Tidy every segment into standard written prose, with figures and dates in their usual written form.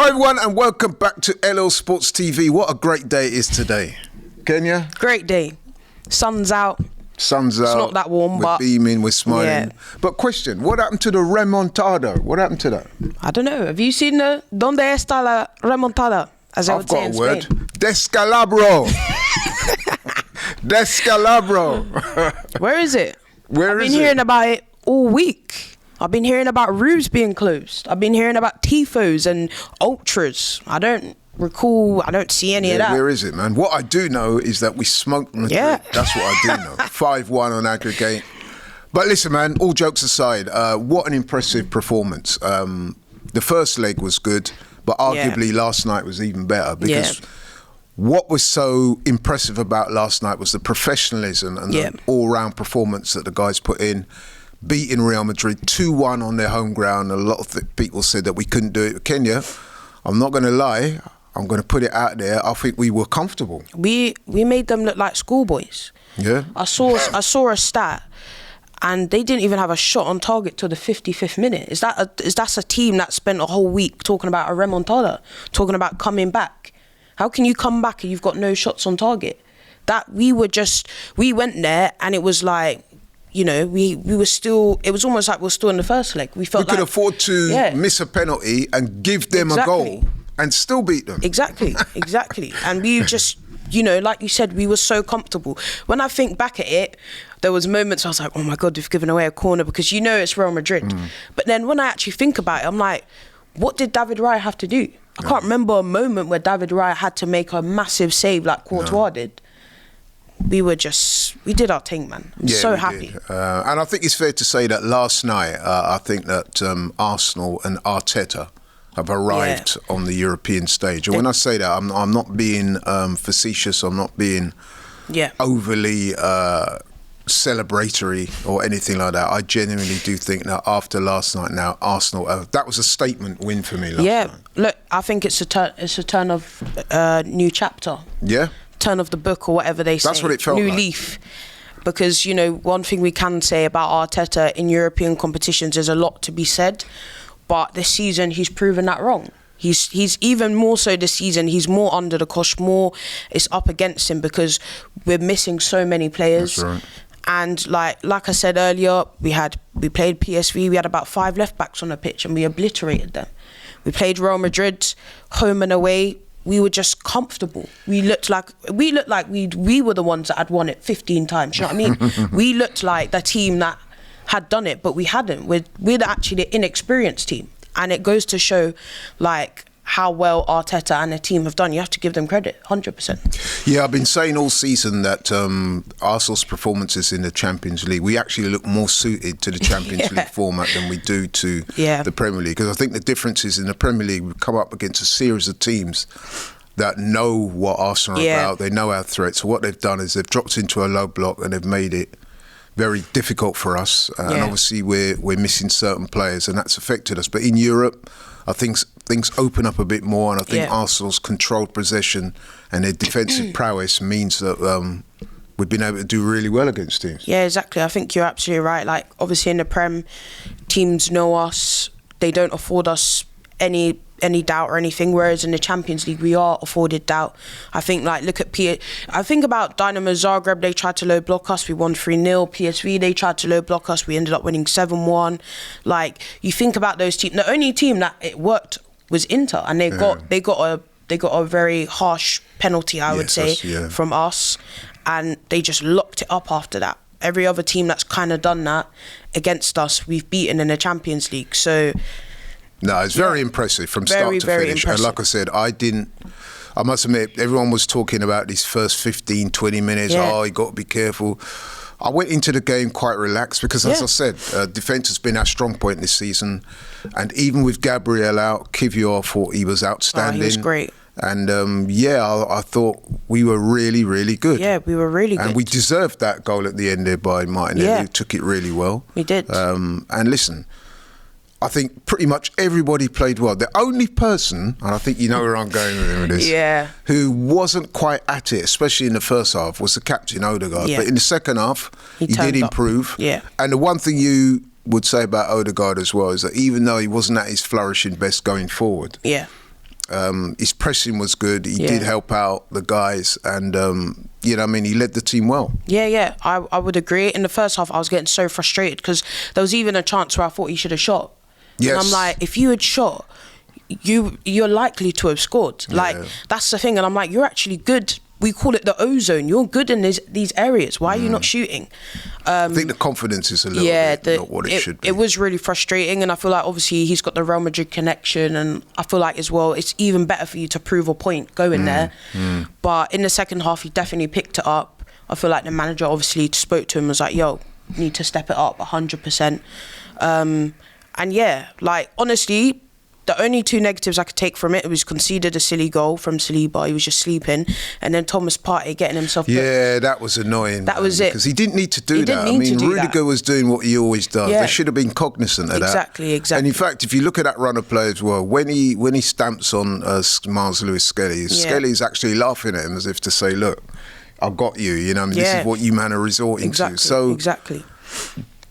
Hi everyone and welcome back to LL Sports TV. What a great day it is today. Kenya? Great day. Sun's out. Sun's out. It's not that warm, we're but... beaming, we're smiling. Yeah. But question, what happened to the remontada? What happened to that? I don't know. Have you seen the Donde está la remontada? As I would say in Spain. I've got a word. Descalabro. Descalabro. Where is it? Where I've is been it? hearing about it all week. I've been hearing about roofs being closed. I've been hearing about tifos and ultras. I don't see any of that. Where is it, man? What I do know is that we smoked Madrid. Yeah. That's what I do know. 5-1 on aggregate. But listen, man, all jokes aside, what an impressive performance. The first leg was good, but arguably last night was even better because what was so impressive about last night was the professionalism and the all-round performance that the guys put in. Beating Real Madrid 2-1 on their home ground. A lot of people said that we couldn't do it. Kenya, I'm not going to lie. I'm going to put it out there. I think we were comfortable. We made them look like schoolboys. Yeah. I saw a stat, and they didn't even have a shot on target till the 55th minute. Is that a team that spent a whole week talking about a remontada, talking about coming back? How can you come back and you've got no shots on target? We went there and it was like, you know, we were still, it was almost like we were still in the first leg. We felt we could afford to miss a penalty and give them a goal and still beat them. Exactly. And we just, you know, like you said, we were so comfortable. When I think back at it, there was moments I was like, oh my God, they've given away a corner because you know it's Real Madrid. But then when I actually think about it, I'm like, what did David Raya have to do? I can't remember a moment where David Raya had to make a massive save like Courtois did. We did our thing, man. I'm so happy. And I think it's fair to say that last night, I think that Arsenal and Arteta have arrived on the European stage. And when I say that, I'm not being facetious. I'm not being overly celebratory or anything like that. I genuinely do think that after last night now, Arsenal, that was a statement win for me last night. Look, I think it's a turn of new chapter. Yeah. Turn of the book or whatever they say. That's what it felt New like. leaf. Because, you know, one thing we can say about Arteta in European competitions, there's a lot to be said, but this season he's proven that wrong. He's even more so this season, he's more under the cosh, more it's up against him because we're missing so many players. That's right. And like I said earlier, we played PSV, we had about 5 left backs on the pitch and we obliterated them. We played Real Madrid, home and away. We were just comfortable. We looked like we were the ones that had won it 15 times. You know what I mean? We looked like the team that had done it, but we hadn't. We're actually the inexperienced team, and it goes to show like how well Arteta and the team have done. You have to give them credit, 100%. Yeah, I've been saying all season that Arsenal's performances in the Champions League, we actually look more suited to the Champions League format than we do to the Premier League. Because I think the difference is in the Premier League, we come up against a series of teams that know what Arsenal are about. They know our threats. So what they've done is they've dropped into a low block and they've made it very difficult for us. And obviously we're missing certain players and that's affected us. But in Europe, I think things open up a bit more, and I think Arsenal's controlled possession and their defensive prowess means that we've been able to do really well against teams. Yeah, exactly. I think you're absolutely right. Like, obviously in the Prem, teams know us. They don't afford us any doubt or anything, whereas in the Champions League we are afforded doubt. I think look at I think about Dynamo Zagreb, they tried to low block us, we won 3-0. PSV, they tried to low block us, we ended up winning 7-1. Like, you think about those teams, the only team that it worked was Inter, and they got a very harsh penalty, I would say, from us, and they just locked it up after that. Every other team that's kind of done that against us, we've beaten in the Champions League. So no, it's very impressive from start to finish. And like I said, I must admit, everyone was talking about these first 15, 20 minutes. Oh, you got to be careful. I went into the game quite relaxed because, as I said, defence has been our strong point this season. And even with Gabriel out, Kivior, I thought he was outstanding. He was great. And I thought we were really, really good. Yeah, we were really good. And we deserved that goal at the end there by Martinelli, who took it really well. We did. And listen, I think pretty much everybody played well. The only person, and I think you know where I'm going with this, who wasn't quite at it, especially in the first half, was the captain, Odegaard. But in the second half, he did improve. And the one thing you would say about Odegaard as well is that even though he wasn't at his flourishing best going forward, His pressing was good. He did help out the guys, and you know, I mean, he led the team well. Yeah, I would agree. In the first half, I was getting so frustrated because there was even a chance where I thought he should have shot. Yes. And I'm like, if you had shot, you're likely to have scored. Yeah. Like, that's the thing. And I'm like, you're actually good. We call it the O-zone. You're good in these areas. Why are you not shooting? I think the confidence is a little bit not what it should be. It was really frustrating, and I feel like obviously he's got the Real Madrid connection, and I feel like as well it's even better for you to prove a point going there. But in the second half, he definitely picked it up. I feel like the manager obviously spoke to him and was like, yo, you need to step it up 100%. And yeah, like honestly, the only two negatives I could take from it was conceded a silly goal from Saliba. He was just sleeping. And then Thomas Partey getting himself booked. Yeah, that was annoying. That was it. Because he didn't need to do that. I mean, Rudiger was doing what he always does. Yeah. They should have been cognizant of that. Exactly. And in fact, if you look at that run of play as well, when he stamps on Miles Lewis Skelly, Skelly's actually laughing at him as if to say, look, I've got you. You know, I mean, this is what you man are resorting to. So exactly.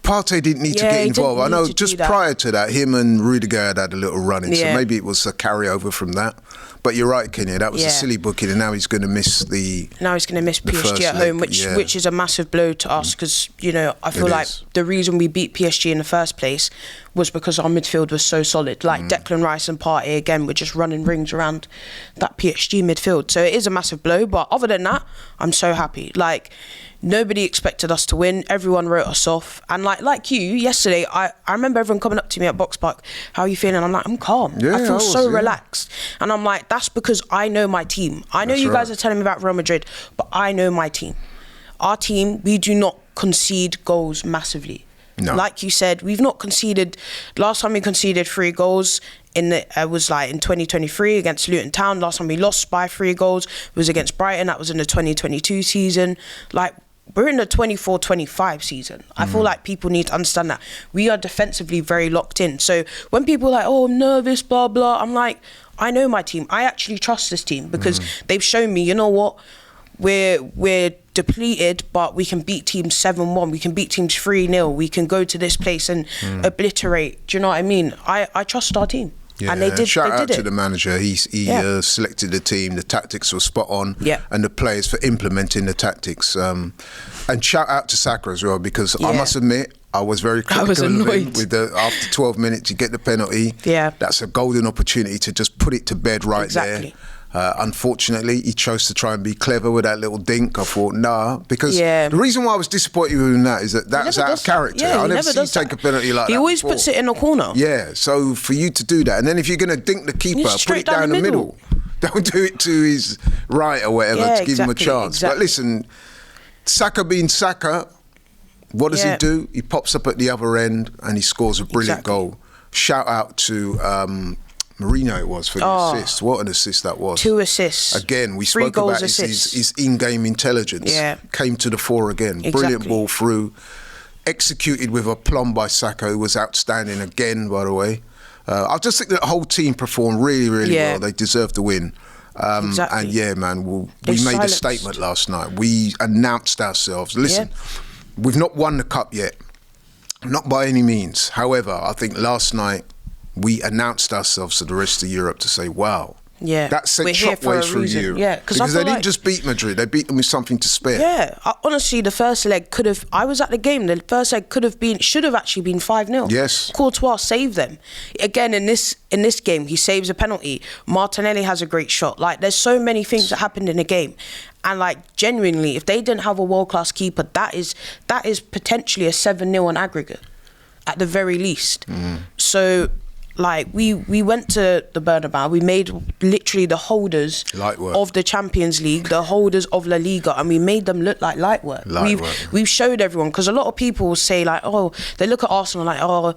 Partey didn't need to get involved. I know just prior to that, him and Rudiger had a little run-in, so maybe it was a carryover from that. But you're right, Kenya, that was a silly booking, and now he's going to miss PSG at home, which is a massive blow to us, because, you know, I feel like the reason we beat PSG in the first place was because our midfield was so solid. Like Declan Rice and Partey, again, were just running rings around that PSG midfield. So it is a massive blow, but other than that, I'm so happy. Like, nobody expected us to win. Everyone wrote us off. And like you, yesterday, I remember everyone coming up to me at Box Park, how are you feeling? I'm like, I'm calm. Yeah, I feel so relaxed. And I'm like, that's because I know my team. I know you guys are telling me about Real Madrid, but I know my team. Our team, we do not concede goals massively. No. Like you said, we've not conceded. Last time we conceded 3 goals was like in 2023 against Luton Town. Last time we lost by 3 goals was against Brighton. That was in the 2022 season. Like, we're in the 24-25 season. I feel like people need to understand that. We are defensively very locked in. So when people are like, oh, I'm nervous, blah, blah, I'm like, I know my team. I actually trust this team because they've shown me, you know what, we're depleted, but we can beat teams 7-1. We can beat teams 3-0. We can go to this place and obliterate. Do you know what I mean? I trust our team. Yeah, and they did. Shout out to the manager. He selected the team. The tactics were spot on, and the players for implementing the tactics. And shout out to Saka as well, because I must admit, I was very critical. I was annoyed with after 12 minutes, you get the penalty. Yeah, that's a golden opportunity to just put it to bed right there. Unfortunately, he chose to try and be clever with that little dink. I thought, nah, because the reason why I was disappointed with him is that was out of character. I never see him take a penalty like that. He always puts it in a corner. Yeah, so for you to do that, and then if you're going to dink the keeper, put it down the middle. Don't do it to his right or whatever to give him a chance. But listen, Saka being Saka, what does he do? He pops up at the other end and he scores a brilliant goal. Shout out to Mourinho, it was, for the assist. What an assist that was. 2 assists. Again, we spoke about his in-game intelligence. Came to the fore again. Brilliant ball through. Executed with aplomb by Saka, who was outstanding again, by the way. I just think that the whole team performed really, really well. They deserved the win. And yeah, man, we made a statement last night. We announced ourselves. Listen, we've not won the cup yet. Not by any means. However, I think last night, we announced ourselves to the rest of Europe to say, wow, that sent shockwaves through Europe. Yeah, because they didn't just beat Madrid, they beat them with something to spare. Yeah, honestly, the first leg could have, I was at the game, the first leg should have actually been 5-0. Yes. Courtois saved them. Again, in this game, he saves a penalty. Martinelli has a great shot. Like, there's so many things that happened in the game. And like, genuinely, if they didn't have a world-class keeper, that is potentially a 7-0 on aggregate, at the very least. So, like, we went to the Bernabeu, we made literally the holders of the Champions League, the holders of La Liga, and we made them look like light work. We've showed everyone, because a lot of people say, like, oh, they look at Arsenal like, oh,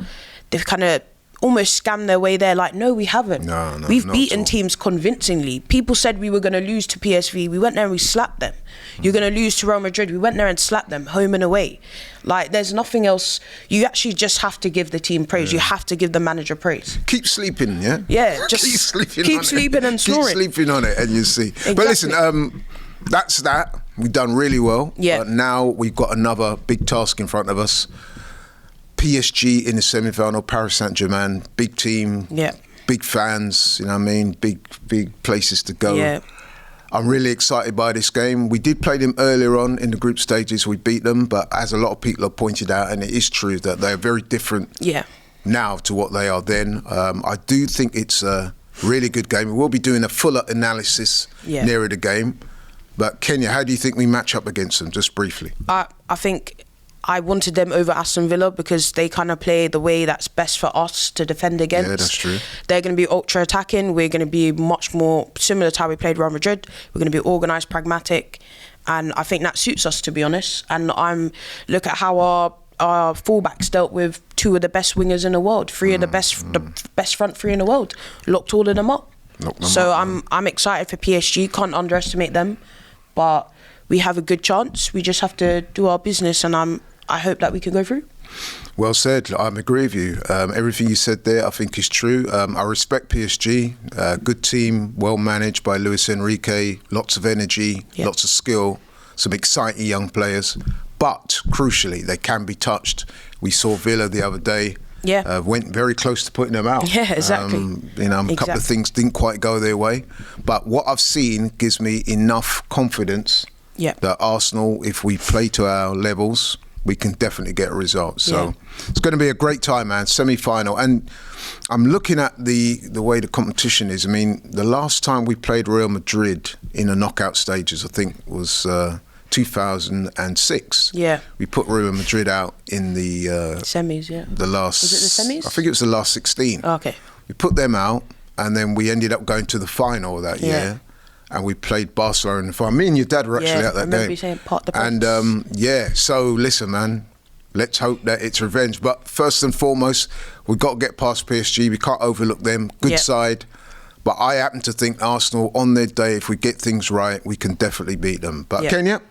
they've kind of almost scammed their way there. Like, no, we haven't. No, we've beaten teams convincingly. People said we were going to lose to PSV. We went there and we slapped them. You're going to lose to Real Madrid. We went there and slapped them, home and away. Like, there's nothing else. You actually just have to give the team praise. You have to give the manager praise. Keep sleeping, yeah? Yeah, just keep sleeping and snoring. Keep sleeping on it and you see. Exactly. But listen, that's that. We've done really well. Yeah. But now we've got another big task in front of us. PSG in the semi-final, Paris Saint-Germain, big team, big fans, you know what I mean? Big places to go. Yeah. I'm really excited by this game. We did play them earlier on in the group stages. We beat them, but as a lot of people have pointed out, and it is true, that they're very different now to what they are then. I do think it's a really good game. We will be doing a fuller analysis nearer the game. But Kenya, how do you think we match up against them, just briefly? I think I wanted them over Aston Villa because they kind of play the way that's best for us to defend against. Yeah, that's true. They're going to be ultra attacking. We're going to be much more similar to how we played Real Madrid. We're going to be organised, pragmatic, and I think that suits us, to be honest. And look at how our fullbacks dealt with two of the best wingers in the world, the best front three in the world, locked all of them up. I'm excited for PSG. Can't underestimate them, but we have a good chance. We just have to do our business, and I hope that we can go through. Well said. I agree with you. Everything you said there, I think, is true. I respect PSG. Good team, well managed by Luis Enrique. Lots of energy, lots of skill, some exciting young players. But crucially, they can be touched. We saw Villa the other day. Went very close to putting them out. Yeah, exactly. A couple of things didn't quite go their way. But what I've seen gives me enough confidence that Arsenal, if we play to our levels, we can definitely get a result. So it's going to be a great time, man. Semi-final. And I'm looking at the way the competition is. I mean, the last time we played Real Madrid in the knockout stages, I think, was 2006. Yeah. We put Real Madrid out in the semis, the last... Was it the semis? I think it was the last 16. Oh, okay. We put them out, and then we ended up going to the final that year. And we played Barcelona in the final. Me and your dad were actually at that game. I remember you saying part the points. And so listen, man, let's hope that it's revenge. But first and foremost, we've got to get past PSG. We can't overlook them. Good side. But I happen to think Arsenal, on their day, if we get things right, we can definitely beat them. But Kenya?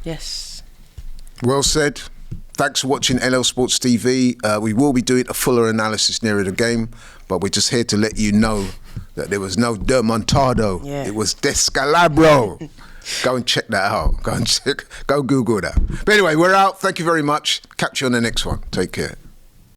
Yes. Well said. Thanks for watching LL Sports TV. We will be doing a fuller analysis nearer the game, but we're just here to let you know that there was no De Montado. It was Descalabro. Go and check that out. Go Google that. But anyway, we're out. Thank you very much. Catch you on the next one. Take care.